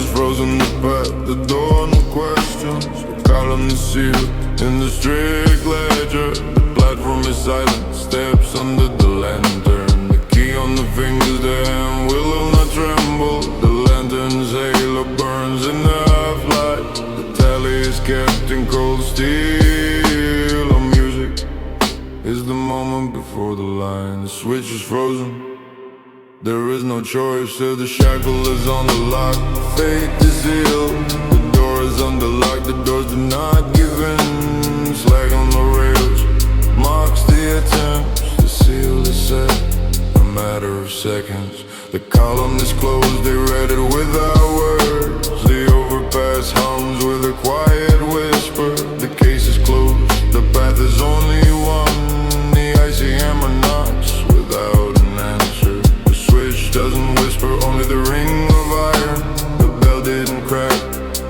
switches frozen the path, the door no questions. The column is sealed in the strict ledger. The platform is silent, steps under the lantern. The key on the fingers, the hand will not tremble. The lantern's halo burns in the half-light. The tally is kept in cold steel. Our music is the moment before the line. The switch is frozen, there is no choice. If the shackle is on the lock, fate is sealed. The door is under lock, the doors do not give in. Slag on the rails marks the attempt. The seal is set, a matter of seconds. The column is closed, they read it without words. The overpass hums with a quiet whisper. The case is closed, the path is only one. The icy hammer knocks without an answer. The switch doesn't whisper, only the ring of iron. The bell didn't crack,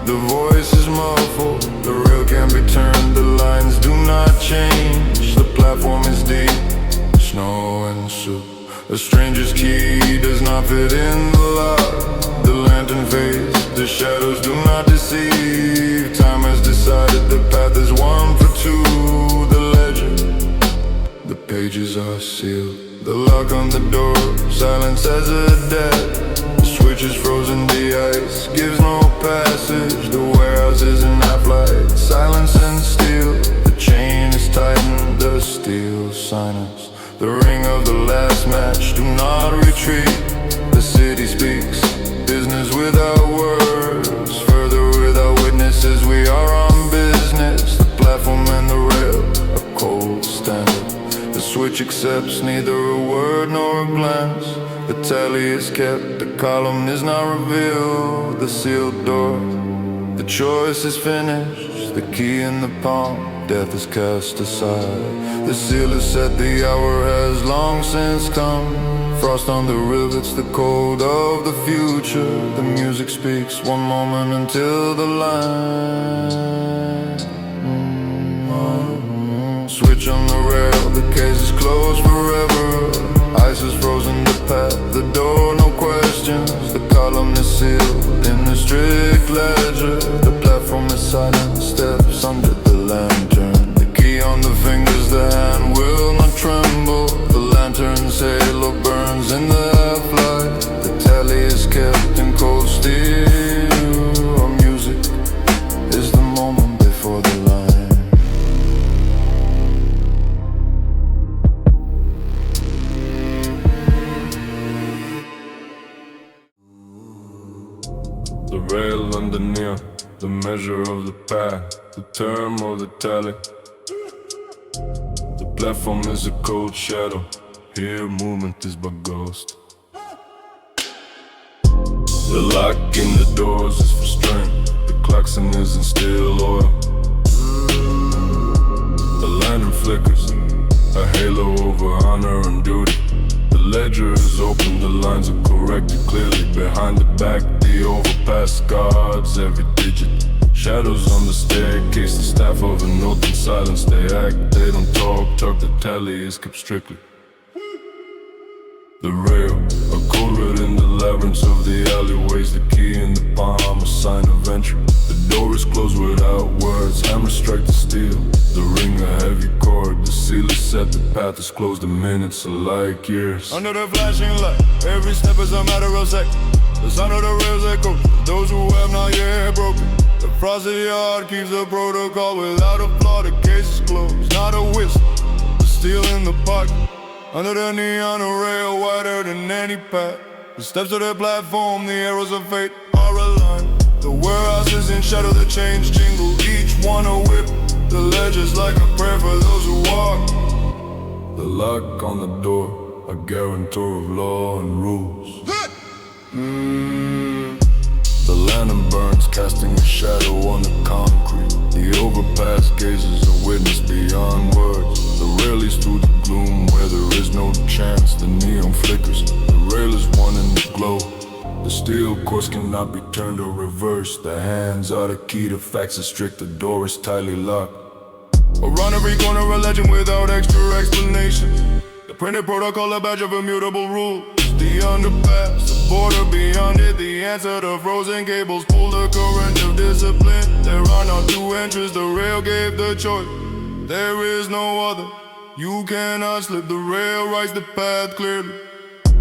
the voice is muffled. The rail can't be turned, the lines do not change. The platform is deep, snow and soup. A stranger's key does not fit in the lock. The lantern fades, the shadows do not deceive. Time has decided the path is one for two. The legend, the pages are sealed. The lock on the door, silence as a death. The switch is frozen, the ice gives no passage. The warehouse is in half-light, silence and steel. The chain is tightened, the steel silence. The ring of the last match, do not retreat. The city speaks, business without words. Further without witnesses, we are on business. The platform and the rail, a cold standard. The switch accepts neither a word nor a glance. The tally is kept, the column is not revealed. The sealed door, the choice is finished. The key in the palm, death is cast aside. The seal is set, the hour has long since come. Frost on the rivets, the cold of the future. The music speaks, one moment until the line. Switch on the rail, the case is closed forever. Ice is frozen the path, the door no questions. The column is sealed in the strict ledger. The platform is silent, steps under the lantern. The key on the fingers, the hand will not tremble. The lantern's halo burns in the half-light. The tally is kept in cold steel. Our music is the moment before the line. The rail underneath, the measure of the path, the term of the tally. The platform is a cold shadow, here movement is but ghost. The lock in the doors is for strength, the klaxon is in still oil. The lantern flickers, a halo over honor and duty. The ledger is open, the lines are corrected clearly. Behind the back, the overpass guards every digit. Shadows on the staircase, the staff of an oath in silence. They act, they don't talk, the tally is kept strictly. The rail, a code red in the labyrinths of the alleyways. The key in the palm, a sign of entry. The door is closed without words, hammers strike the steel. The ring, a heavy cord, the seal is set. The path is closed, the minutes are like years. Under the flashing light, every step is a matter of seconds. The sound of the rails echoes, those who have not yet broken. The frosted yard keeps the protocol without a flaw. The case is closed, not a whistle. The steel in the pocket, under the neon, a rail wider than any path. The steps of the platform, the arrows of fate are aligned. The warehouse is in shadow, the chains jingle, each one a whip. The ledger's like a prayer for those who walk. The lock on the door, a guarantor of law and rules. The lantern burns, casting a shadow on the concrete. The overpass gazes a witness beyond words. The rail leads through the gloom where there is no chance. The neon flickers, the rail is one in the glow. The steel course cannot be turned or reversed. The hands are the key to facts are strict. The door is tightly locked. Around every corner a legend without extra explanation. The printed protocol, a badge of immutable rule. the underpass, the border beyond it, the answer to frozen cables. Pull the current of discipline. There are no two entries, the rail gave the choice. There is no other. You cannot slip, the rail writes the path clearly.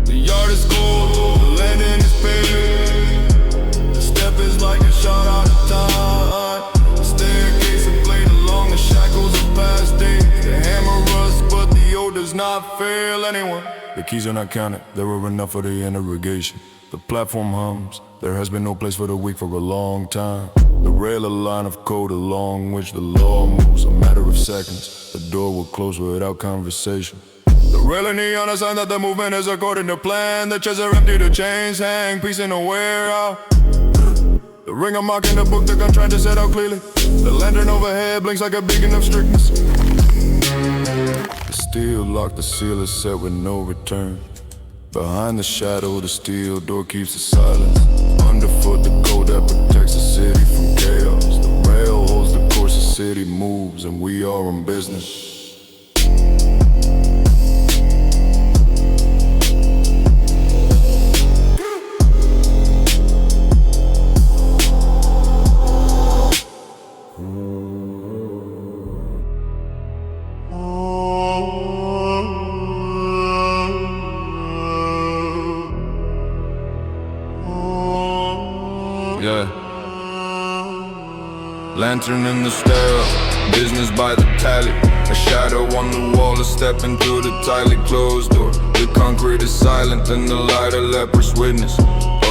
The yard is cold, the landing is paved. The step is like a shot out of time. The staircase is played along the shackles of past days. The hammer rusts, but the old does not fail anyone. The keys are not counted, there were enough for the interrogation. The platform hums, there has been no place for the weak for a long time. The rail a line of code along which the law moves, a matter of seconds. The door will close without conversation. The rail and neon a sign that the movement is according to plan. The chairs are empty, the chains hang, peace in the warehouse. The ring I'm marking the book, the gun trying to set out clearly. The lantern overhead blinks like a beacon of strictness. The steel lock, the seal is set with no return. Behind the shadow, the steel door keeps the silence. Underfoot, the code that protects the city from chaos. The rail holds the course, the city moves, and we are in business. Yeah. Lantern in the stairwell, business by the tally. A shadow on the wall, a step into the tightly closed door. The concrete is silent and the light a leprous witness.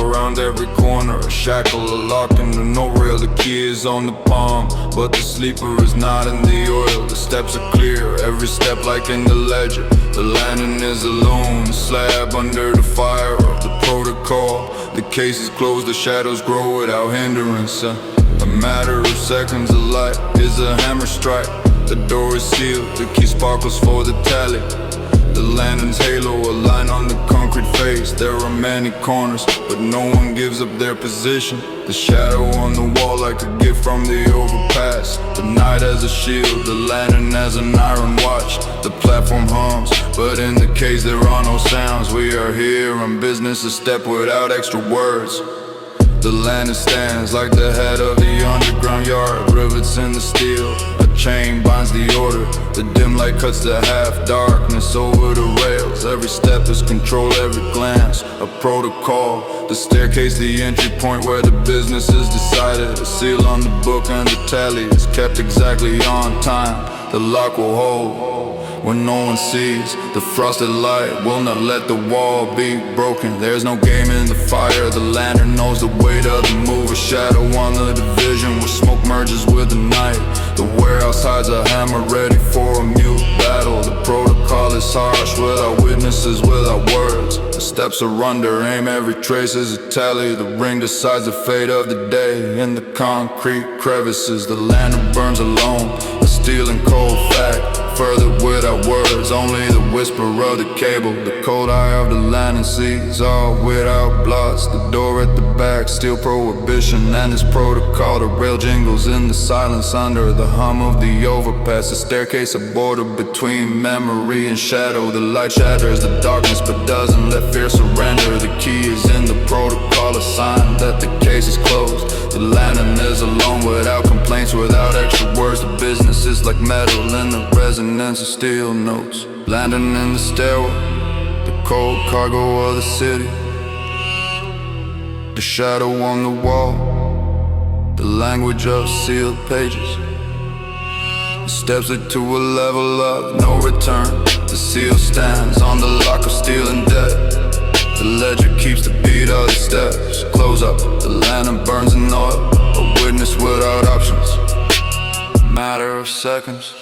Around every corner, a shackle, a lock and no rail. The key is on the palm, but the sleeper is not in the oil. The steps are clear, every step like in the ledger. The lantern is alone, the slab under the fire of the protocol. The case is closed, the shadows grow without hindrance. A matter of seconds, the light is a hammer strike. The door is sealed, the key sparkles for the tally. The lantern's halo, a line on the concrete face. There are many corners, but no one gives up their position. The shadow on the wall like a gift from the overpass. The night as a shield, the lantern as an iron watch. The platform hums, but in the case there are no sounds. We are here on business, a step without extra words. The lantern stands like the head of the underground yard. Rivets in the steel, a chain binds the order. The dim light cuts the half darkness over the rails. Every step is control, every glance a protocol. The staircase, the entry point where the business is decided. A seal on the book and the tally is kept exactly on time. The lock will hold when no one sees. The frosted light will not let the wall be broken. There's no game in the fire, the lantern knows the weight of the move. A shadow on the division where smoke merges with the night. The warehouse hides a hammer ready for a mute battle. The protocol is harsh without witnesses, without words. The steps are under aim, every trace is a tally. The ring decides the fate of the day. In the concrete crevices, the lantern burns alone. A steel and cold fact, further without words, only the whisper of the cable. The cold eye of the lantern sees all without blots. The door at the back, still prohibition and its protocol. The rail jingles in the silence under the hum of the overpass. The staircase, a border between memory and shadow. The light shatters the darkness but doesn't let fear surrender. The key is in the protocol, a sign that the case is closed. The lantern is alone without complaints, without extra words. The business is like metal in the resonance of steel notes. Landing in the stairwell, the cold cargo of the city. The shadow on the wall, the language of sealed pages. The steps lead to a level of no return. The seal stands on the lock of steel and death. The ledger keeps the beat of the steps. Close up, the lantern burns in oil. A witness without options, matter of seconds.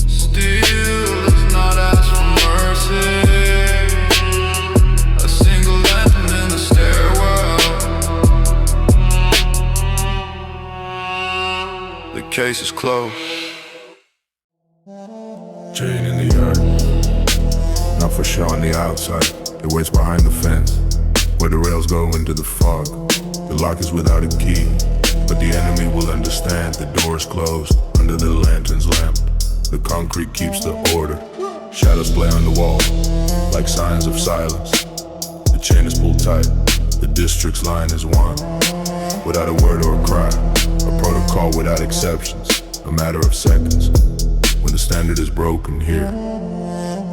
Still does not ask for mercy. A single lantern in the stairwell. The case is closed. Chain in the yard, not for show on the outside. It waits behind the fence, where the rails go into the fog. The lock is without a key, but the enemy will understand. The door is closed under the lantern's lamp. The concrete keeps the order. Shadows play on the wall, like signs of silence. the chain is pulled tight. The district's line is one, without a word or a cry. A protocol without exceptions, a matter of seconds. When the standard is broken here,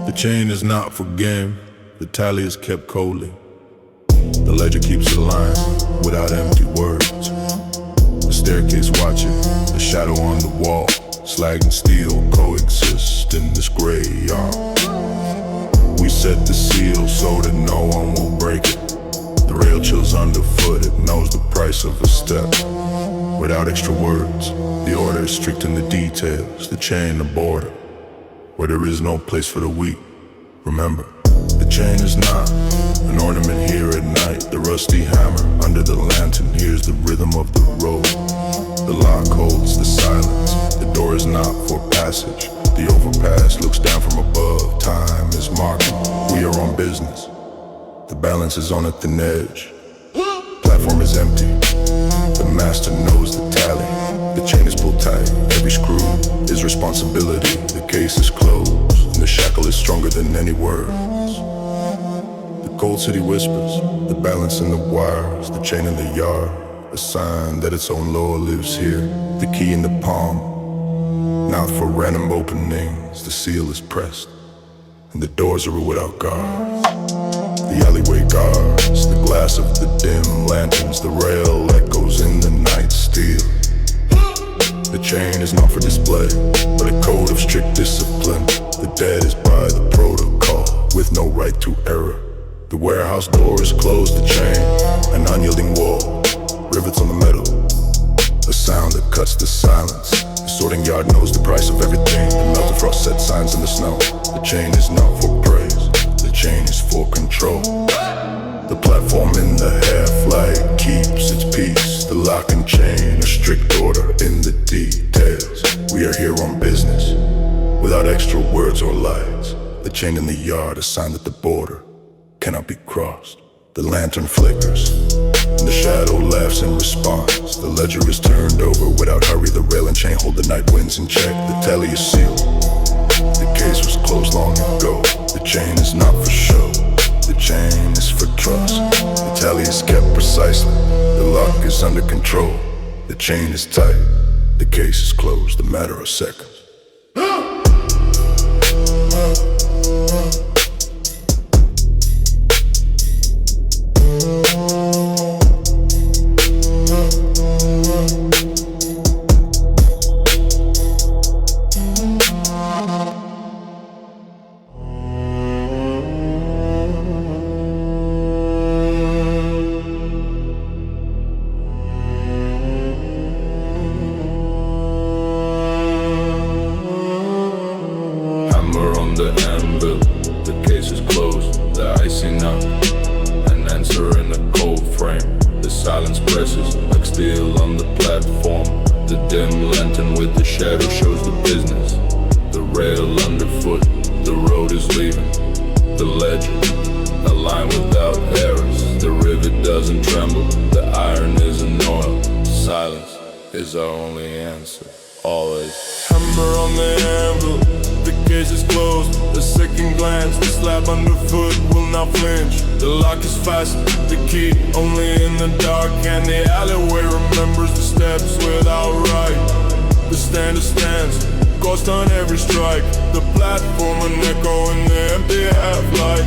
the chain is not for game. The tally is kept coldly. The ledger keeps the line without empty words. The staircase watching, the shadow on the wall. Slag and steel coexist in this gray yard. We set the seal so that no one will break it. The rail chills underfoot, it knows the price of a step. Without extra words, the order is strict in the details. The chain, the border, where there is no place for the weak. Remember, the chain is not an ornament here at night. The rusty hammer under the lantern hears the rhythm of the road. The lock holds the silence. The door is not for passage. The overpass looks down from above. Time is marking. We are on business. The balance is on a thin edge. Platform is empty. The master knows the tally. The chain is pulled tight. Every screw is responsibility. The case is closed, and the shackle is stronger than any words. The cold city whispers, the balance in the wires, the chain in the yard, a sign that its own law lives here. The key in the palm, not for random openings. The seal is pressed, and the doors are without guards. The alleyway guards, the glass of the dim lanterns, the rail echoes in the night steel. The chain is not for display, but a code of strict discipline. The dead is by the protocol, with no right to error. The warehouse door is closed, the chain, an unyielding wall, rivets on the metal, a sound that cuts the silence. The sorting yard knows the price of everything. The melted frost set signs in the snow. The chain is not for praise, the chain is for control. The platform in the half-light keeps its peace. The lock and chain, a strict order in the details. We are here on business, without extra words or lights. The chain in the yard, a sign that the border cannot be crossed. The lantern flickers, and the shadow laughs in response. The ledger is turned over without hurry. The rail and chain hold the night winds in check. The tally is sealed. The case was closed long ago. The chain is not for show. The chain is for trust. The tally is kept precisely. The lock is under control. The chain is tight. The case is closed. A matter of seconds. The anvil, the case is closed, the icing up, an answer in a cold frame. The silence presses like steel on the platform. The dim lantern with the shadow shows the business. The rail underfoot, the road is leaving. The ledger, a line without errors. The rivet doesn't tremble, the iron is an oil. Silence is our only answer, always. Hammer on the anvil, the case is closed. The second glance, the slab underfoot will not flinch. The lock is fastened, the key only in the dark. And the alleyway remembers the steps without right. The standard stands, ghost on every strike. The platform an echo in the empty half-light.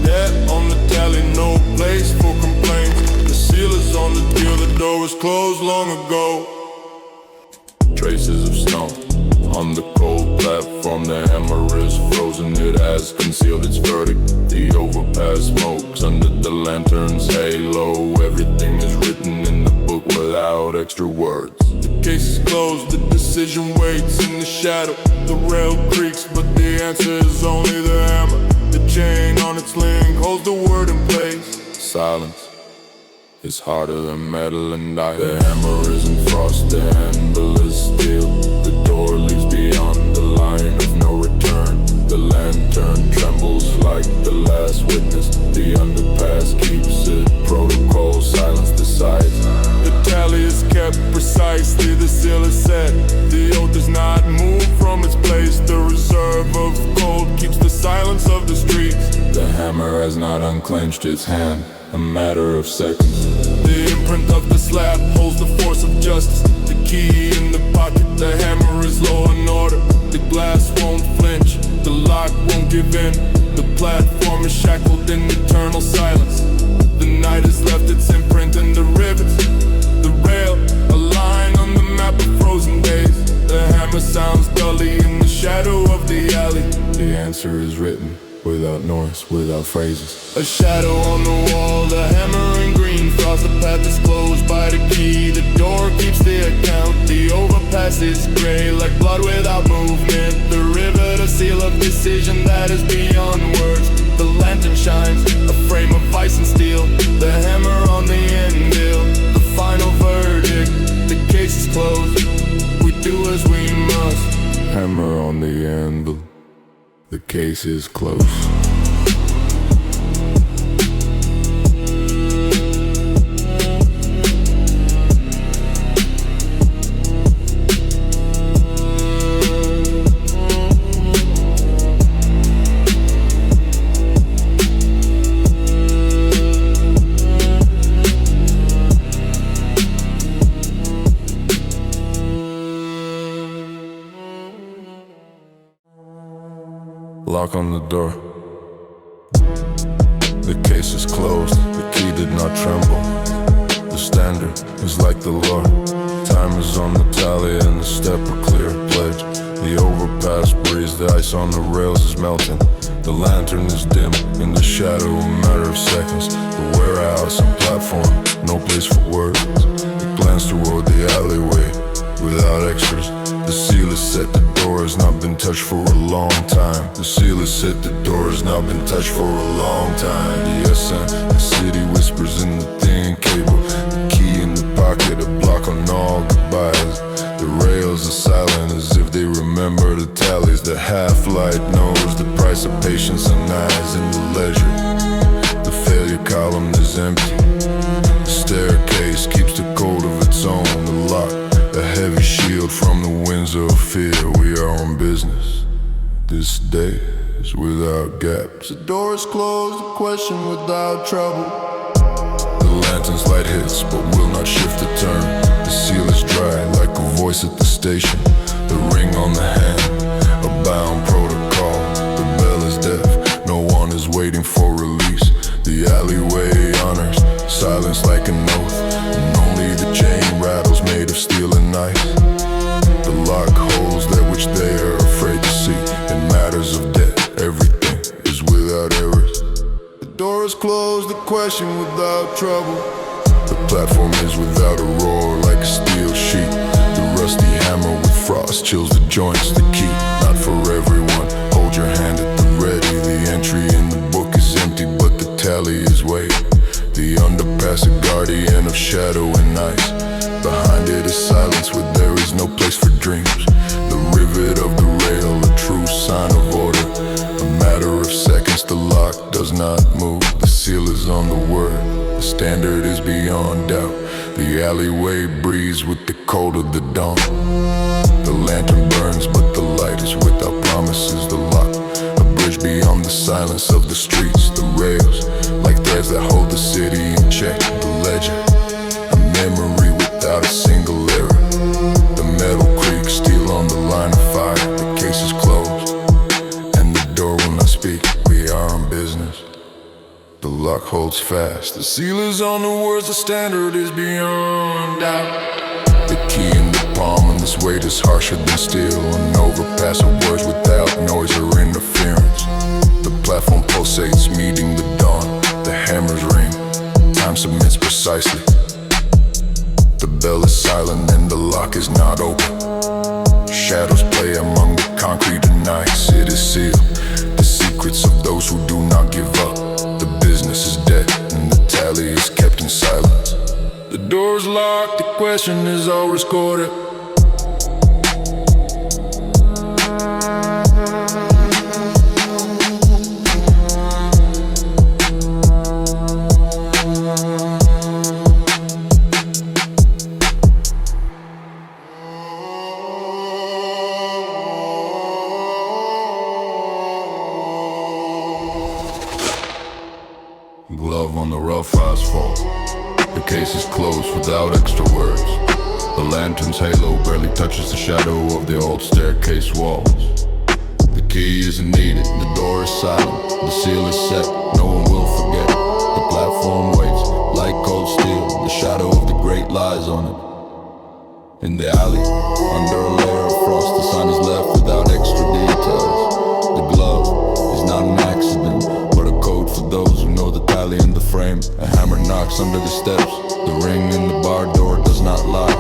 Dead on the tally, no place for complaints. The seal is on the deal, the door was closed long ago. Traces of snow on the cold platform, the hammer is frozen, it has concealed its verdict. The overpass smokes under the lantern's halo. Everything is written in the book without extra words. The case is closed, the decision waits in the shadow. The rail creaks, but the answer is only the hammer. The chain on its link holds the word in place. Silence is harder than metal and iron. The hammer isn't frost, the handle is steel. The door leads beyond the line of no return. The lantern trembles like the last witness. The underpass keeps it protocol, silence decides. The tally is kept precisely, the seal is set. The oath does not move from its place. The reserve of gold keeps the silence of the streets. The hammer has not unclenched its hand, a matter of seconds. The imprint of the slab holds the force of justice. The key in the pocket, the hammer is law and order. The glass won't flinch, the lock won't give in. The platform is shackled in eternal silence. The night has left its imprint in the rivets. The rail, a line on the map of frozen days. The hammer sounds dully in the shadow of the alley. The answer is written, without noise, without phrases. A shadow on the wall, the hammer in green frost. The path is closed by the key. The door keeps the account. The overpass is gray, like blood without movement. The river, the seal of decision that is beyond words. The lantern shines, a frame of ice and steel. The hammer on the anvil, the final verdict. The case is closed, we do as we must. Hammer on the anvil, the case is closed. Lock on the door. The case is closed, the key did not tremble. The standard is like the law. Time is on the tally and the step a clear pledge. The overpass breeze, the ice on the rails is melting. The lantern is dim, in the shadow a matter of seconds. The warehouse and platform, no place for words. I glance toward the alleyway, without extras. The seal is set, the door has not been touched for a long time. The seal is set, the door has not been touched for a long time. The SN, the city whispers in the thin cable. The key in the pocket, a block on all goodbyes. The rails are silent as if they remember the tallies. The half-light knows the price of patience and eyes in the leisure. The failure column is empty. The staircase keeps the code of its own. The lock, a heavy shield from the winds of fear. We are on business. This day is without gaps. The door is closed, the question without trouble. The lantern's light hits, but will not shift the turn. The seal is dry, like a voice at the station. The ring on the hand, a bound protocol. The bell is deaf, no one is waiting for release. The alleyway honors silence like an oath, and only the chain rattles made of steel and ice. The lock holds that which they are afraid to see. In matters of death, everything is without errors. The door is closed, the question without trouble. The platform is without a roar, like a steel sheet. The rusty hammer with frost chills the joints. The key, not for everyone, hold your hand at the ready. The entry in the book is empty, but the tally is waiting. The underpass, a guardian of shadow and ice. Behind it is silence where there is no place for dreams. The rivet of the rail, a true sign of order. A matter of seconds, the lock does not move. The seal is on the word, the standard is beyond doubt. The alleyway breathes with the cold of the dawn. The lantern burns, but the light is without promises. The lock, a bridge beyond the silence of the streets. The rails, like threads that hold the city in check. The ledger, a memory without a single error. The metal creaks, steel on the line of fire. The case is closed, and the door will not speak. We are on business. The lock holds fast. The seal is on the words, the standard is beyond doubt. The key in the palm, and this weight is harsher than steel. An overpass of words without noise or interference. The platform pulsates, meeting the dawn. The hammers ring, time submits precisely. The bell is silent and the lock is not open. Shadows play among the concrete and ice. It is sealed, the secrets of those who do not give up. The business is dead and the tally is kept in silence. The door's locked, the question is always recorded. case is closed without extra words. The lantern's halo barely touches the shadow of the old staircase walls. The key isn't needed, the door is silent, the seal is set, no one will forget. The platform waits, like cold steel, the shadow of the great lies on it. In the alley, under a layer of frost, the sign is left without extra details. The glove is not an accident, but a code for those who know the tally in the frame. A hammer knocks under the steps, the ring in the bar door does not lie.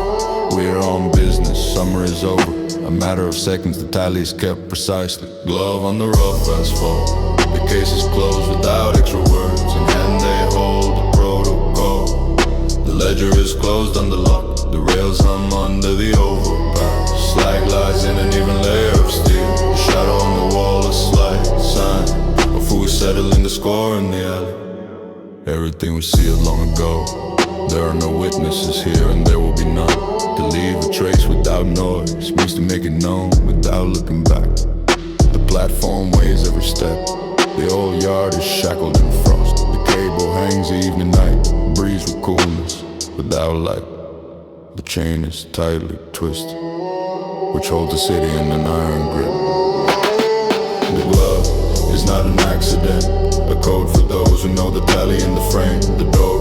We're on business, summer is over, a matter of seconds, the tally is kept precisely. Glove on the rough asphalt, the case is closed without extra words. In hand they hold the protocol. The ledger is closed on the lock, the rails hum under the overpass. Slag lies in an even layer of steel, the shadow on the wall, a slight sign of who is settling the score in the alley. Everything was sealed long ago, there are no witnesses here and there will be none. To leave a trace without noise means to make it known without looking back. The platform weighs every step, the old yard is shackled in frost. The cable hangs the evening night, breeze with coolness without light. The chain is tightly twisted, which holds the city in an iron grip. The glove is not an accident, a code for those who know the tally in the frame. The door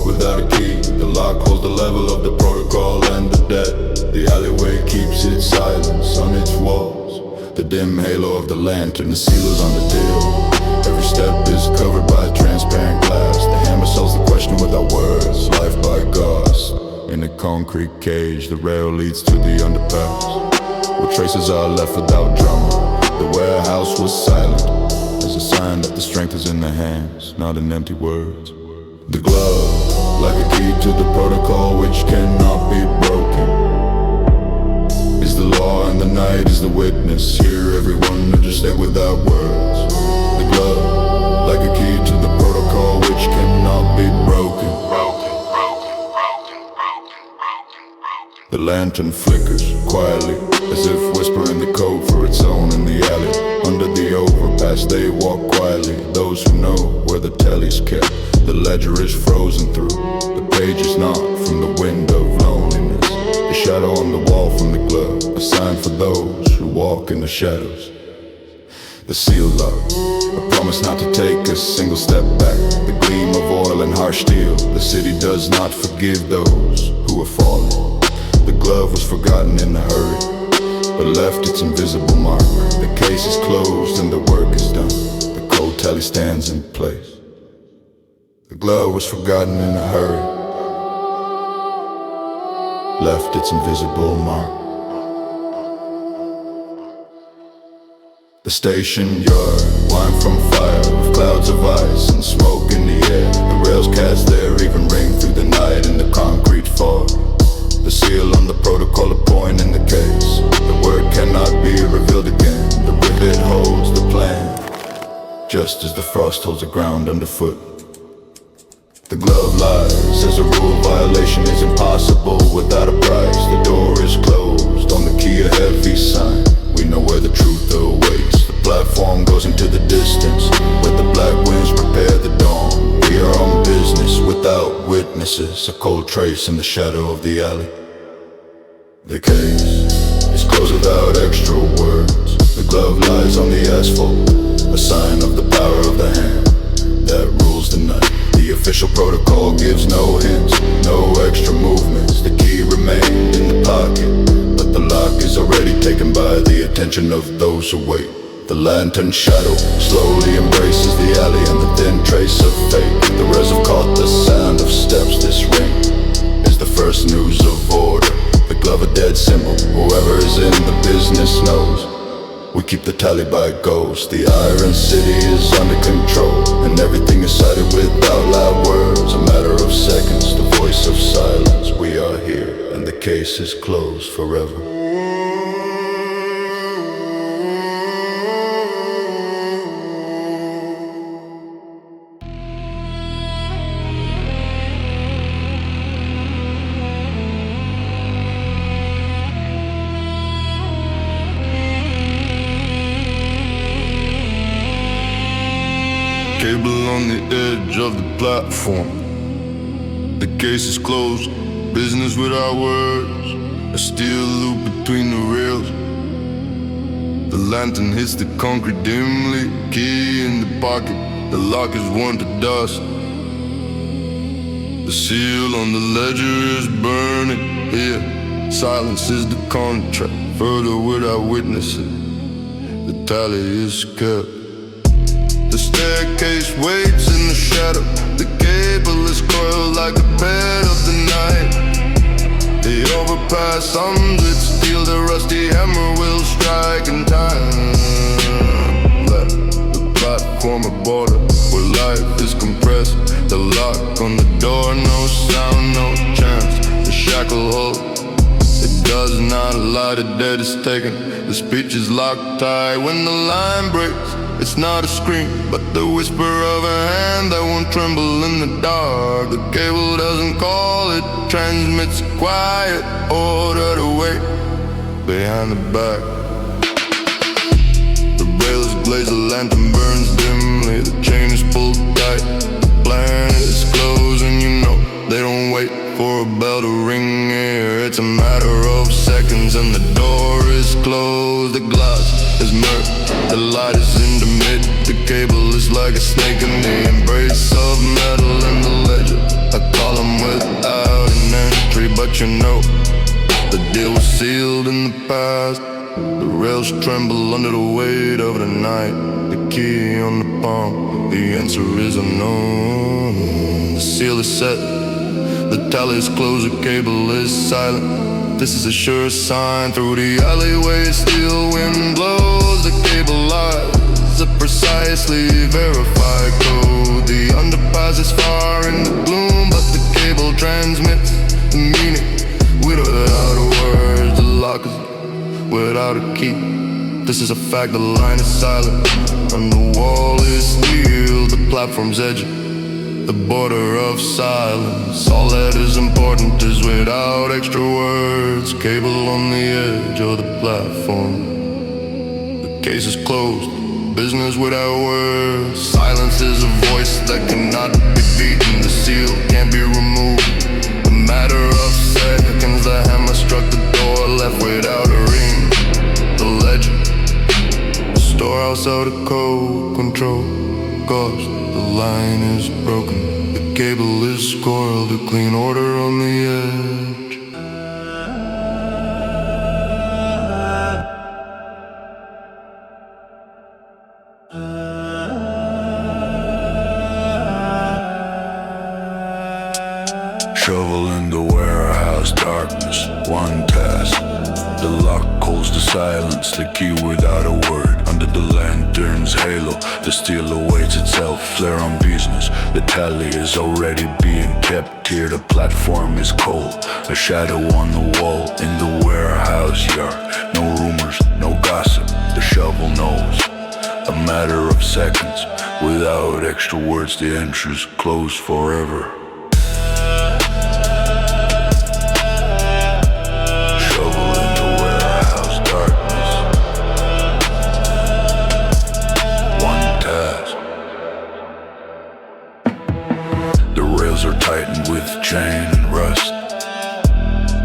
without a key, the lock holds the level of the protocol and the debt. The alleyway keeps its silence on its walls, the dim halo of the lantern, the sealers on the deal. Every step is covered by transparent glass. The hammer solves the question without words, life by GOST. In a concrete cage, the rail leads to the underpass, where traces are left without drama. The warehouse was silent, as a sign that the strength is in the hands, not in empty words. The glove, like a key to the protocol which cannot be broken, is the law and the night is the witness. Here everyone understand without words. The glove, like a key to the protocol which cannot be broken. The lantern flickers quietly, as if whispering the code for its own in the alley. Under the overpass they walk quietly, those who know where the tally's kept. The ledger is frozen through, the page is not from the wind of loneliness. The shadow on the wall from the glove, a sign for those who walk in the shadows. The seal lock, a promise not to take a single step back. The gleam of oil and harsh steel, the city does not forgive those who are fallen. The glove was forgotten in a hurry, but left its invisible mark. The case is closed and the work is done, the cold tally stands in place. The glove was forgotten in a hurry, left its invisible mark. The station yard, wine from fire, with clouds of ice and smoke in the air. The rails cast their even ring through the night in the concrete fog. The seal on the protocol, a point in the case. The word cannot be revealed again. The rivet holds the plan, just as the frost holds the ground underfoot. The glove lies, as a rule violation is impossible without a price. The door is closed, on the key a heavy sign. We know where the truth awaits. The platform goes into the distance, where the black winds prepare the dawn. We are on business without witnesses, a cold trace in the shadow of the alley. The case is closed without extra words. The glove lies on the asphalt, a sign of the power of the hand that rules the night. The official protocol gives no hints, no extra movements. The key remained in the pocket, but the lock is already taken by the attention of those who wait. The lantern shadow slowly embraces the alley and the thin trace of fate. The rails have caught the sound of steps. This ring is the first news of order. The glove a dead symbol, whoever is in the business knows. We keep the tally by GOST. The iron city is under control, and everything is cited without loud words. A matter of seconds, the voice of silence. We are here, and the case is closed forever. Cable on the edge of the platform, The case is closed, business without words. A steel loop between the rails. The lantern hits the concrete dimly. Key in the pocket, the lock is worn to dust. The seal on the ledger is burning. Here, silence is the contract. Further without witnesses, the tally is kept. The staircase waits in the shadow. The cable is coiled like a bed of the night. The overpass hums with steel. The rusty hammer will strike in time. Let the platform a border where life is compressed. The lock on the door, no sound, no chance. The shackle hold, it does not lie. The dead is taken, the speech is locked tight. When the line breaks, it's not a scream, but the whisper of a hand that won't tremble in the dark. The cable doesn't call, it transmits a quiet order to wait behind the back. The rail is glazed, the lantern burns dimly. The chain is pulled tight, the planet is closing. You know they don't wait for a bell to ring here. It's a matter of seconds and the door is closed. The glass is murked, the light is in the mid. The cable is like a snake in the embrace of metal in the ledger. A column without an entry, but you know the deal was sealed in the past. The rails tremble under the weight of the night. The key on the palm, the answer is unknown. The seal is set, the tally is closed, the cable is silent. This is a sure sign. Through the alleyway, steel wind blows. The cable lies, a precisely verified code. The underpass is far in the gloom, but the cable transmits the meaning without a word. The lock is without a key. This is a fact, the line is silent and the wall is steel. The platform's edging the border of silence. All that is important is without extra words. Cable on the edge of the platform. The case is closed, business without words. Silence is a voice that cannot be beaten. The seal can't be removed. A matter of seconds, the hammer struck the door, left without a ring. The legend, the storehouse out of code control. GOST, the line is broken. The cable is coiled, a clean order on the edge. Shovel in the warehouse, darkness, one task. The lock holds the silence, the key without a word. Under the lantern's halo, the steel awaits itself, flare on business. The tally is already being kept here, the platform is cold. A shadow on the wall in the warehouse yard. No rumors, no gossip, the shovel knows. A matter of seconds, without extra words, the entrance closed forever. Are tightened with chain and rust.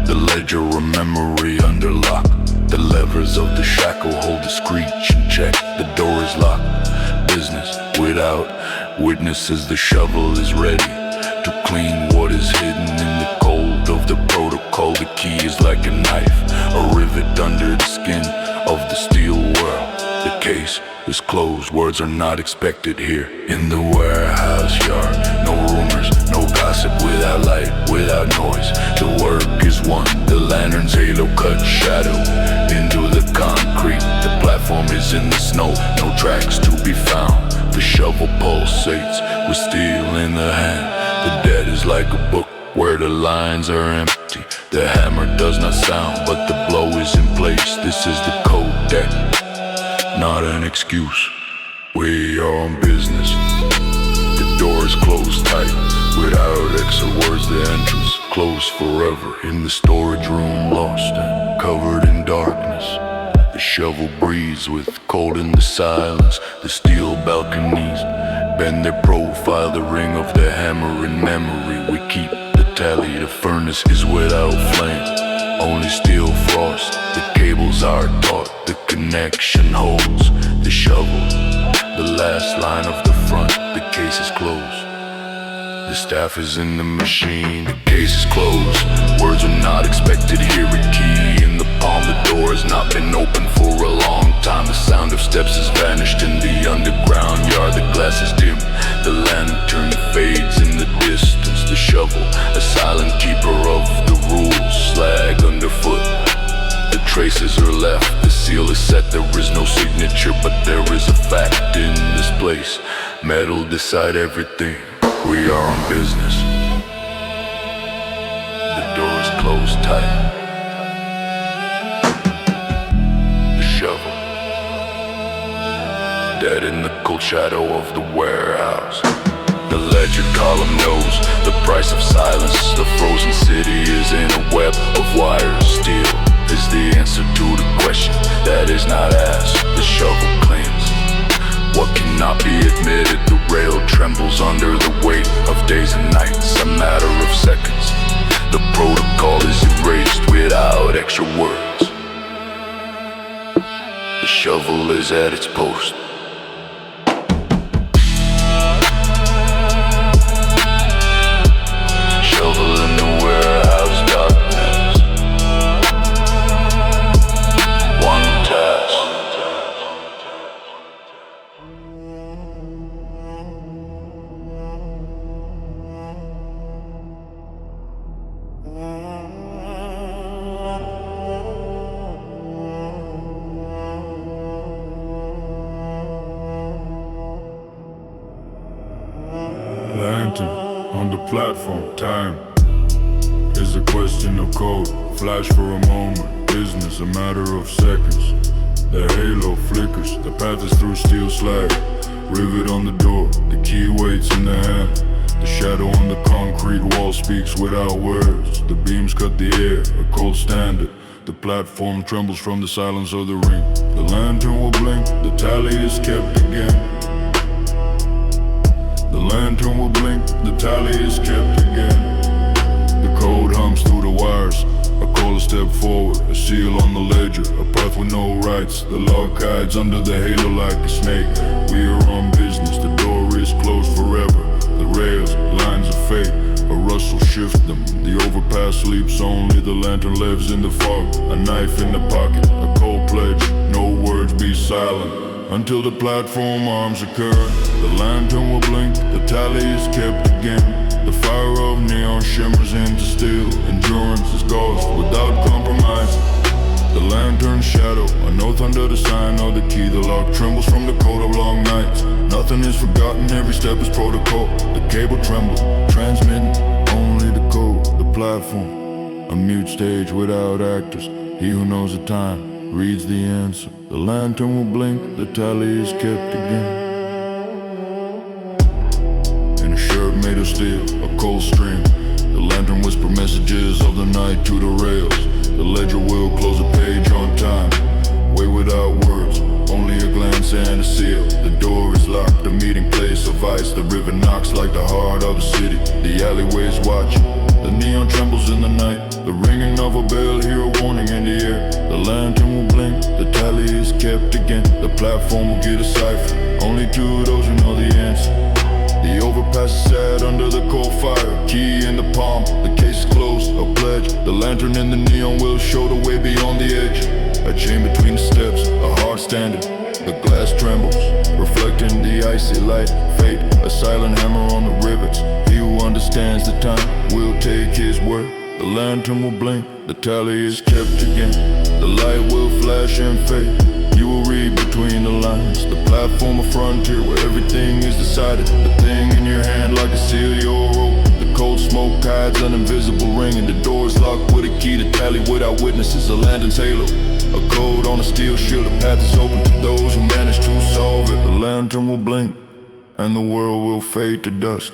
The ledger of memory under lock. The levers of the shackle hold the screech in check. The door is locked. Business without witnesses. The shovel is ready to clean what is hidden in the cold of the protocol. The key is like a knife, a rivet under the skin of the steel world. The case is closed, words are not expected here. In the warehouse yard, no rumors, no gossip, without light, without noise. The work is one, the lantern's halo cut shadow into the concrete. The platform is in the snow, no tracks to be found. The shovel pulsates with steel in the hand. The dead is like a book where the lines are empty. The hammer does not sound, but the blow is in place. This is the code deck, not an excuse. We are on business. The door is closed tight. Without extra words, the entrance closed forever. In the storage room, lost and covered in darkness. The shovel breathes with cold in the silence. The steel balconies bend their profile. The ring of the hammer in memory. We keep the tally, the furnace is without flame. Only steel frost, the cables are taut, the connection holds. The shovel, the last line of the front, the case is closed. The staff is in the machine, the case is closed. Words are not expected, hear a key in the palm. The door has not been open for a long time. The sound of steps has vanished in the underground yard. The glass is dim, the lantern fades in the distance. The shovel, a silent keeper of the rules, slag underfoot. The traces are left, the seal is set. There is no signature, but there is a fact in this place. Metal decide everything. We are on business. The door is closed tight. The shovel, dead in the cold shadow of the warehouse. The ledger column knows the price of silence. The frozen city is in a web of wires. Steel is the answer to the question that is not asked. The shovel claims what cannot be admitted. The rail trembles under the weight of days and nights, a matter of seconds. The protocol is erased without extra words. The shovel is at its post. Shovel in the warehouse darkness. One task. Lantern on the platform, time is a question of code. Flash for a moment, business, a matter of seconds. The halo flickers, the path is through steel slag. Rivet on the door, the key waits in the hand. The shadow on the concrete wall speaks without words. The beams cut the air, a cold standard. The platform trembles from the silence of the ring. The lantern will blink, the tally is kept again. The lantern will blink, the tally is kept again. The code hums through the wires. I call a step forward, a seal on the ledger, a path with no rights. The log hides under the halo like a snake. We are on business, the door is closed forever. The rails, lines of fate, a rustle shift them. The overpass sleeps only, the lantern lives in the fog. A knife in the pocket, a cold pledge, no words be silent. Until the platform arms occur, the lantern will blink, the tally is kept again. The fire of neon shimmers into steel. Endurance is ghost without compromise. The lantern's shadow, an oath under the sign of the key. The lock trembles from the cold of long nights. Nothing is forgotten, every step is protocol. The cable trembles, transmitting only the code. The platform, a mute stage without actors. He who knows the time reads the answer. The lantern will blink, the tally is kept again. In a shirt made of steel, a cold stream. The lantern whisper messages of the night to the rails. The ledger will close a page on time. Way without words, only a glance and a seal. The door is locked, the meeting place of ice. The river knocks like the heart of the city. The alleyways watch, the neon trembles in the night. The ringing of a bell, hear a warning in the air. The lantern will blink, the tally is kept again. The platform will get a cipher, only to those who know the answer. The overpass is sad under the cold fire. Key in the palm, the case is closed, a pledge. The lantern in the neon will show the way beyond the edge. A chain between the steps, a hard standard. The glass trembles, reflecting the icy light. Fate, a silent hammer on the rivets. He who understands the time will take his word. The lantern will blink, the tally is kept again. The light will flash and fade. You will read between the lines. The platform, a frontier where everything is decided. The thing in your hand like a seal your rope. The cold smoke hides an invisible ring. And the door is locked with a key to tally without witnesses. A lantern's halo, a code on a steel shield. The path is open to those who manage to solve it. The lantern will blink, and the world will fade to dust.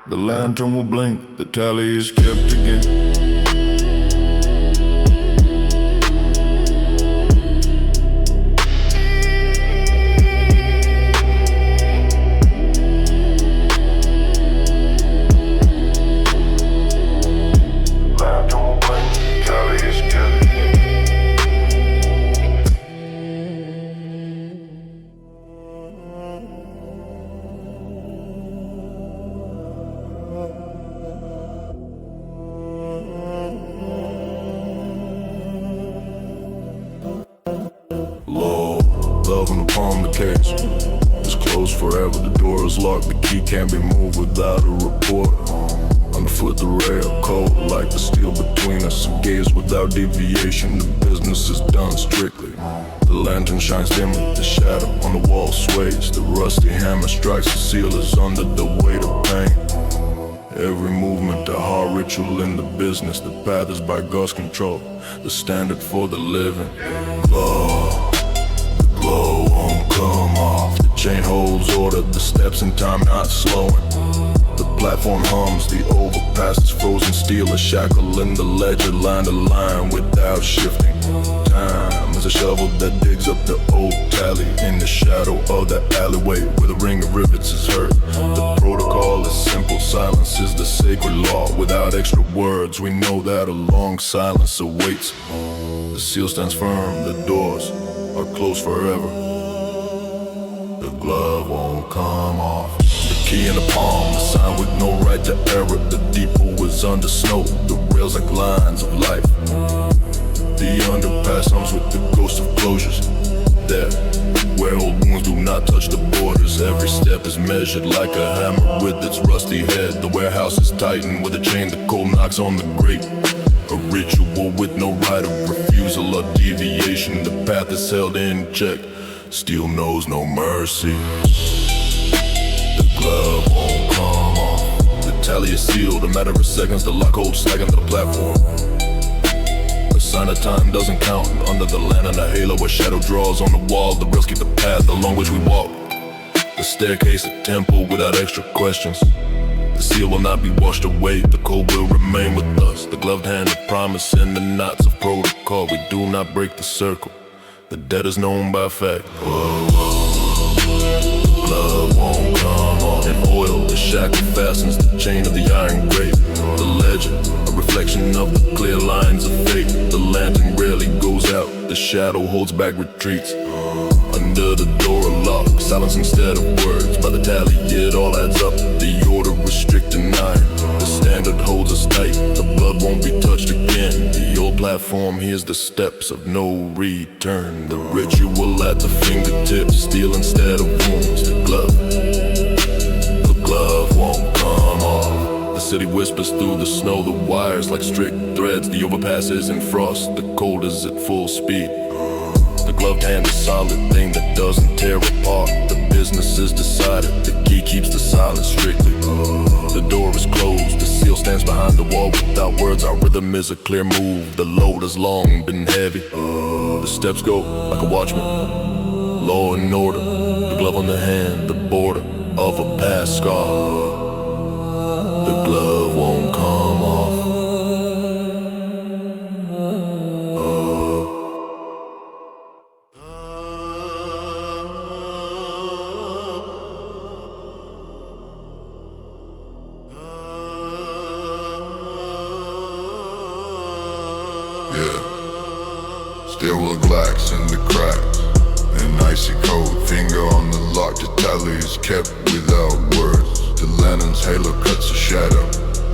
The lantern will blink, the tally is kept again. palm the cage. It's closed forever, the door is locked, the key can't be moved without a report. Underfoot the rail, cold like the steel between us. A gaze without deviation, the business is done strictly. The lantern shines dimly, the shadow on the wall sways. The rusty hammer strikes, the seal is under the weight of pain. Every movement, a hard ritual in the business. The path is by God's control, the standard for the living. The glow won't come off. The chain holds order, the steps in time not slowing. The platform hums, the overpass is frozen steel. A shackle in the ledger, line to line without shifting. Time is a shovel that digs up the old tally in the shadow of the alleyway where the ring of rivets is heard. The protocol is simple, silence is the sacred law. Without extra words, we know that a long silence awaits. The seal stands firm, the doors are closed forever. The glove won't come off. The key in the palm, the sign with no right to error. The depot is under snow, the rails like lines of life. The underpass hums with the ghost of closures. There, where old wounds do not touch the borders. Every step is measured like a hammer with its rusty head. The warehouse is tightened with a chain, the cold knocks on the grate. A ritual with no right of refusal or deviation. The path is held in check, steel knows no mercy. The glove won't come off. The tally is sealed, a matter of seconds. The lock holds slack on the platform. A sign of time doesn't count. Under the lantern, a halo where shadow draws on the wall. The rails keep the path along which we walk. The staircase, a temple without extra questions. The seal will not be washed away, the code will remain with us. The gloved hand of promise and the knots of protocol. We do not break the circle, the debt is known by fact. The glove won't come off. In oil, the shackle fastens the chain of the iron grate. The legend, a reflection of the clear lines of fate. The lantern rarely goes out, the shadow holds back retreats. Under the door a lock, silence instead of words. By the tally it all adds up, the order was strict and iron. The standard holds us tight, the blood won't be touched again. The old platform hears the steps of no return. The ritual at the fingertips, steel instead of wounds. The glove won't come off. The city whispers through the snow, the wires like strict threads. The overpass is in frost, the cold is at full speed. The gloved hand is a solid thing that doesn't tear apart. The business is decided, the key keeps the silence strictly. The door is closed, the seal stands behind the wall without words. Our rhythm is a clear move, the load has long been heavy. The steps go like a watchman, law and order. The glove on the hand, the border of a past scar. The glove won't come off. Stairwell glass in the cracks, an icy cold finger on the lock. The tally is kept without words. The lantern's halo cuts a shadow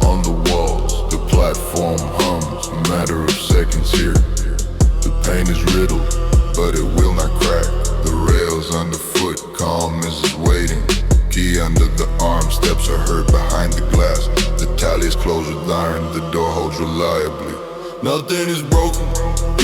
on the walls. The platform hums, a matter of seconds here. The pain is riddled, but it will not crack. The rails underfoot, calm is waiting. Key under the arm, steps are heard behind the glass. The tally is closed with iron, the door holds reliably. Nothing is broken,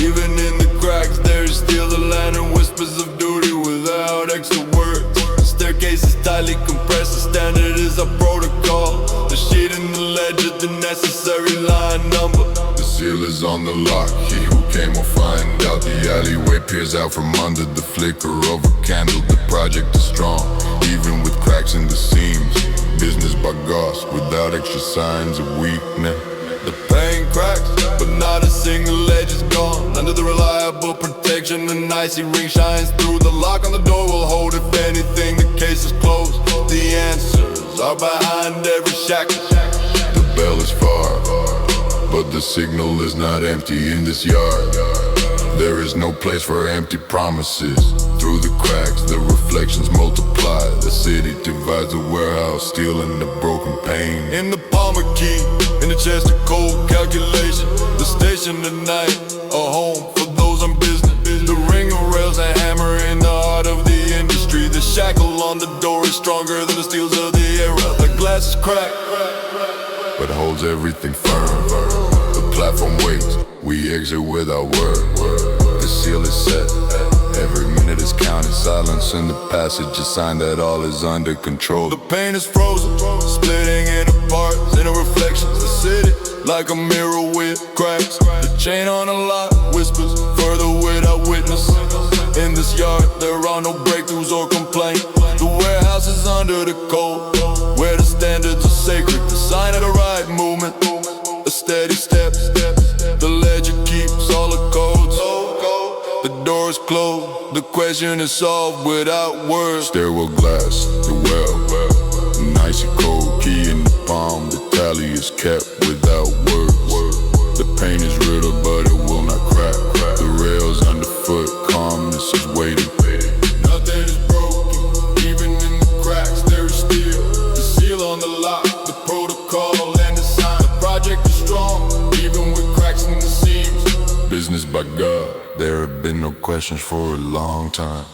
even in the cracks. There is still the lantern, whispers of duty without extra words. The staircase is tightly compressed, the standard is our protocol. The sheet in the ledger, the necessary line number. The seal is on the lock, he who came will find out. The alleyway peers out from under the flicker of a candle. The project is strong, even with cracks in the seams. Business by GOST, without extra signs of weakness. The pain cracks, but not a single edge is gone. Under the reliable protection, an icy ring shines through. The lock on the door will hold if anything, the case is closed. The answers are behind every shackle. The bell is far, but the signal is not empty in this yard. There is no place for empty promises. Through the cracks, the reflections multiply. The city divides the warehouse, stealing the broken pain. In the palm a key, in the chest a cold calculation. The station at night, a home for those on business. The ring of rails, a hammer in the heart of the is stronger than the steels of the era. The glass is cracked, but holds everything firm. The platform waits, we exit without word. The seal is set, every minute is counted. Silence in the passage, a sign that all is under control. The pain is frozen, splitting into parts, into reflections. The city, like a mirror with cracks. The chain on a lock whispers further without witness. In this yard, there are no breakthroughs or complaints. The warehouse is under the cold, where the standards are sacred. The sign of the right movement, a steady step. The ledger keeps all the codes. The door is closed, the question is solved without words. Stairwell glass, the well, an icy cold key in the palm. The tally is kept without words. The pain is riddled, but it will not crack. The rails underfoot, calmness is waiting. Nothing is broken, even in the cracks there is steel. The seal on the lock, the protocol and the sign. The project is strong, even with cracks in the seams. Business by God, there have been no questions for a long time.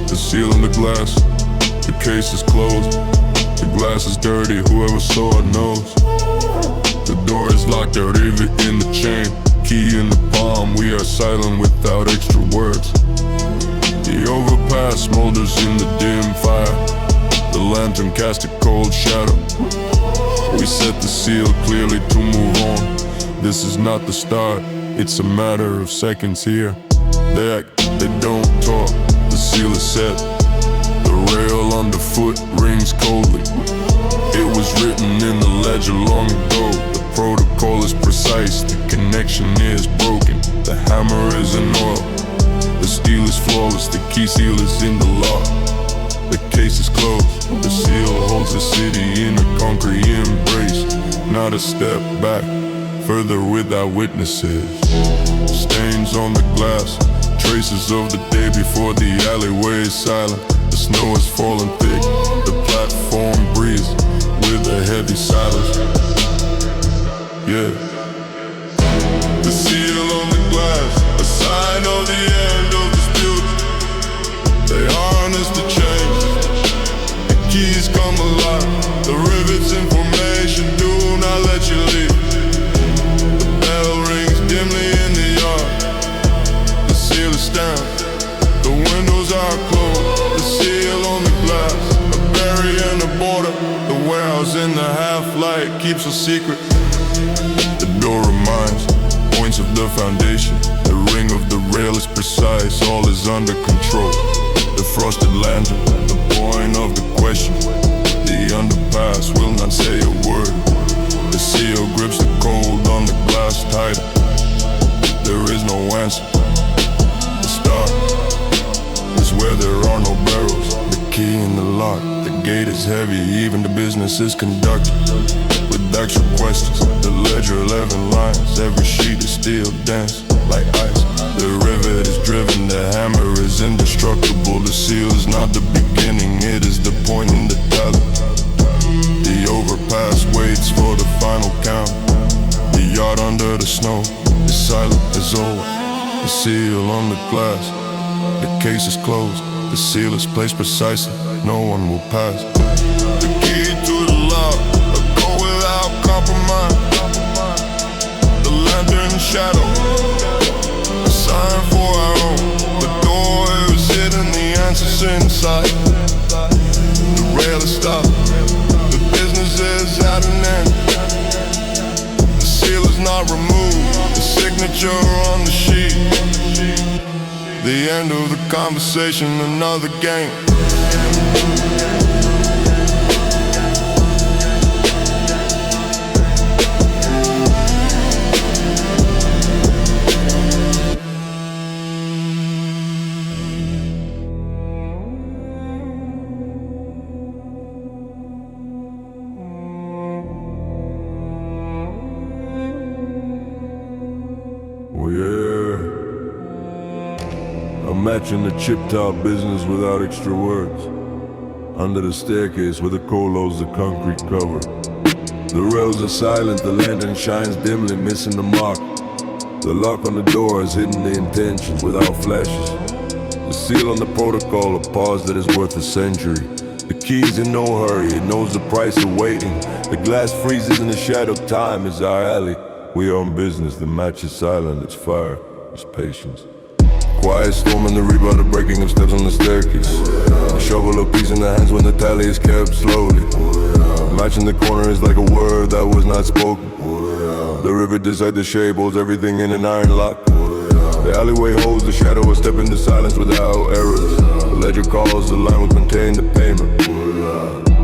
The seal in the glass, the case is closed. The glass is dirty, whoever saw it knows. The door is locked, a rivet in the chain. Key in the palm, we are silent without extra words. The overpass smolders in the dim fire. The lantern casts a cold shadow. We set the seal clearly to move on. This is not the start, it's a matter of seconds here. They act, they don't talk, the seal is set. The rail underfoot rings coldly. It was written in the ledger long ago. The protocol is precise, the connection is broken. The hammer is in oil, the steel is flawless. The key seal is in the lock, the case is closed. The seal holds the city in a concrete embrace. Not a step back, further without witnesses. Stains on the glass, traces of the day before. The alleyway is silent, the snow is falling thick. The platform breathes with a heavy silence. Yeah. The seal on the glass, a sign of the end of dispute. They harness the chains, the keys come alive. The rivets information, do not let you leave. The bell rings dimly in the yard. The seal is down, the windows are closed. The seal on the glass, a barrier and a border. The warehouse in the half-light keeps a secret. The door reminds, points of the foundation. The ring of the rail is precise, all is under control. The frosted lantern, the point of the question. The underpass will not say a word. The seal grips the cold on the glass tighter. There is no answer. The start is where there are no barrels. The key in the lock, the gate is heavy. Even the business is conducted with extra questions. The ledger 11 lines, every sheet is steel dense like ice. The rivet is driven, the hammer is indestructible. The seal is not the beginning, it is the point in the tally. The overpass waits for the final count. The yard under the snow is silent as always. The seal on the glass, the case is closed. The seal is placed precisely, no one will pass. The key to the lock, a go without compromise. The lantern shadow, a sign for our own. The door is hidden, the answer's inside. The rail is stopped, the business is at an end. The seal is not removed, the signature on the sheet. The end of the conversation, another game. I'm matching the chip-top business without extra words. Under the staircase where the colos the concrete cover. The rails are silent, the lantern shines dimly, missing the mark. The lock on the door has hidden the intentions without flashes. The seal on the protocol, a pause that is worth a century. The key's in no hurry, it knows the price of waiting. The glass freezes in the shadow, time is our alley. We are on business, the match is silent, it's fire, it's patience. Quiet storm in the rebar, the breaking of steps on the staircase. A shovel of peace in the hands when the tally is kept slowly. Matching the corner is like a word that was not spoken. The river decide the shape holds everything in an iron lock. The alleyway holds the shadow, a step into silence without errors. The ledger calls, the line will contain the payment.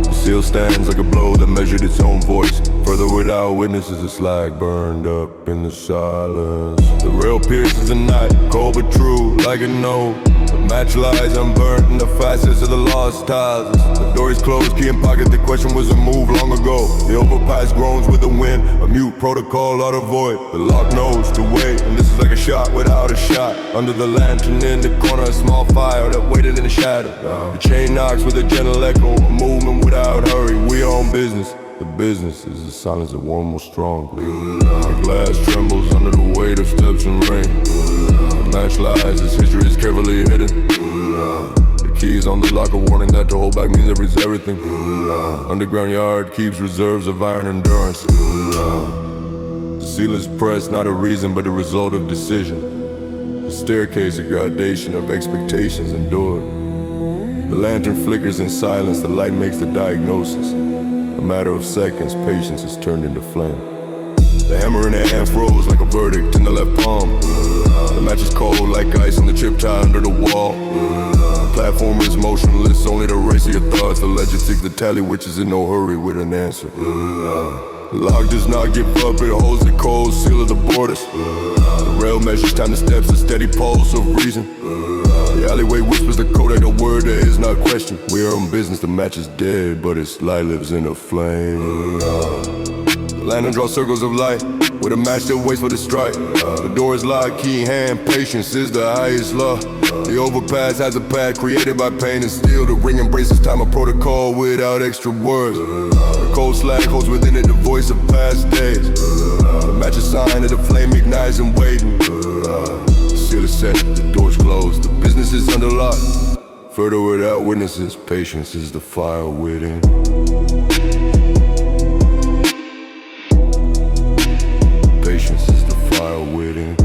The seal stands like a blow that measured its own voice. Further without witnesses, a slag burned up in the silence. The rail pierces the night, cold but true, like a note. The match lies unburnt in the facets of the lost tiles. The door is closed, key in pocket, the question was a move long ago. The overpass groans with the wind, a mute protocol out of void. The lock knows to wait, and this is like a shot without a shot. Under the lantern in the corner, a small fire that waited in the shadow. The chain knocks with a gentle echo, a movement without hurry. We on business. The business is the silence that warms most strongly. The glass trembles under the weight of steps and rain. The match lies, its history is carefully hidden. The keys on the lock, a warning that to hold back means there is everything. Underground yard keeps reserves of iron endurance. The seal is pressed, not a reason but a result of decision. The staircase, a gradation of expectations endured. The lantern flickers in silence, the light makes the diagnosis. A matter of seconds, patience is turned into flame. The hammer in the hand froze like a verdict in the left palm. The match is cold like ice on the chip tie under the wall. The platform is motionless, only the race of your thoughts. The ledger ticks the tally, which is in no hurry with an answer. The lock does not give up, it holds the cold seal of the borders. The rail measures time the steps, a steady pulse of reason. The alleyway whispers the code like a word that is not questioned. We are on business, the match is dead, but its light lives in a flame. The lantern draws circles of light, with a match that waits for the strike. The door is locked, key in hand, patience is the highest law. The overpass has a path created by pain and steel. The ring embraces time, a protocol without extra words. The cold slag holds within it the voice of past days. The match is signed and the flame ignites and waiting. The seal is set, the door's closed, the business is under lock. Further without witnesses, patience is the fire within. Patience is the fire within.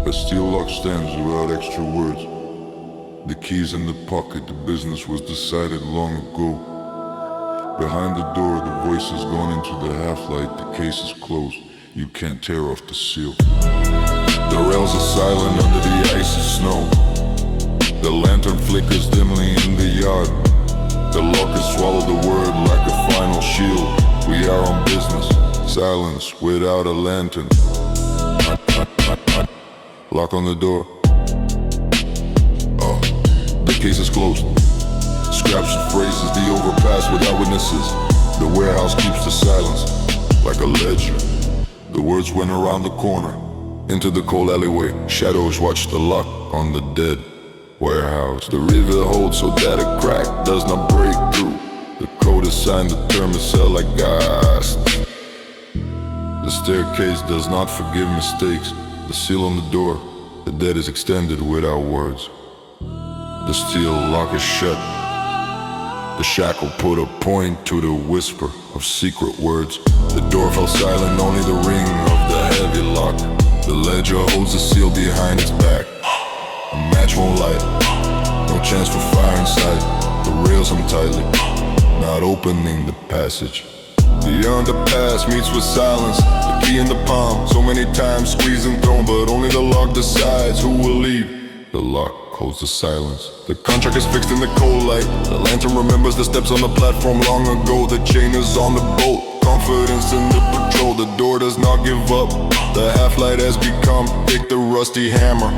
A steel lock stands without extra words. The keys in the pocket, the business was decided long ago. Behind the door, the voice has gone into the half-light. The case is closed, you can't tear off the seal. The rails are silent under the icy snow. The lantern flickers dimly in the yard. The lock has swallowed the word like a final shield. We are on business, silence without a lantern. Lock on the door. Oh, the case is closed. Scraps of phrases, the overpass without witnesses. The warehouse keeps the silence like a ledger. The words went around the corner, into the cold alleyway. Shadows watch the lock on the dead warehouse. The river holds so that a crack does not break through. The code is signed, the term is held like GOST. The staircase does not forgive mistakes. The seal on the door, the dead is extended without words. The steel lock is shut. The shackle put a point to the whisper of secret words. The door fell silent, only the ring of the heavy lock. The ledger holds the seal behind its back. A match won't light, no chance for fire inside. The rails hung tightly, not opening the passage. The underpass meets with silence, the key in the palm. So many times squeezed and thrown, but only the lock decides who will leave. The lock holds the silence. The contract is fixed in the cold light. The lantern remembers the steps on the platform long ago. The chain is on the boat, confidence in the patrol. The door does not give up, the half-light has become. Pick the rusty hammer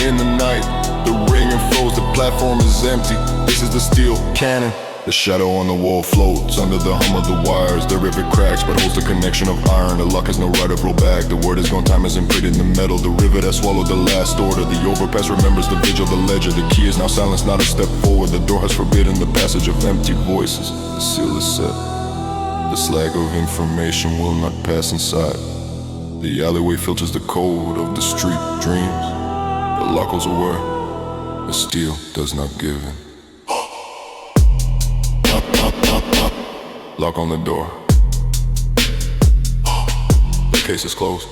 in the night. The ringing flows, the platform is empty. This is the steel cannon. The shadow on the wall floats under the hum of the wires. The rivet cracks but holds the connection of iron. The lock has no right of rollback. The word is gone, time is imprinted in the metal. The rivet has swallowed the last order. The overpass remembers the vigil, the ledger. The key is now silenced, not a step forward. The door has forbidden the passage of empty voices. The seal is set. The slag of information will not pass inside. The alleyway filters the code of the street dreams. The lock holds a word. The steel does not give in. Lock on the door. The case is closed.